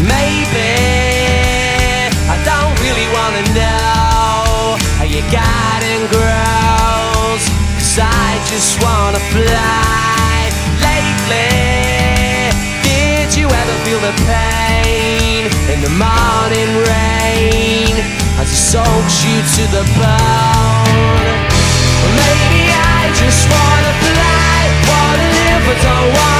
maybe I don't really wanna know how your garden grows, 'cause I just wanna fly. Lately, did you ever feel the pain in the morning rain as it soaks you to the bone? Well, maybe I just wanna fly, wanna live but don't want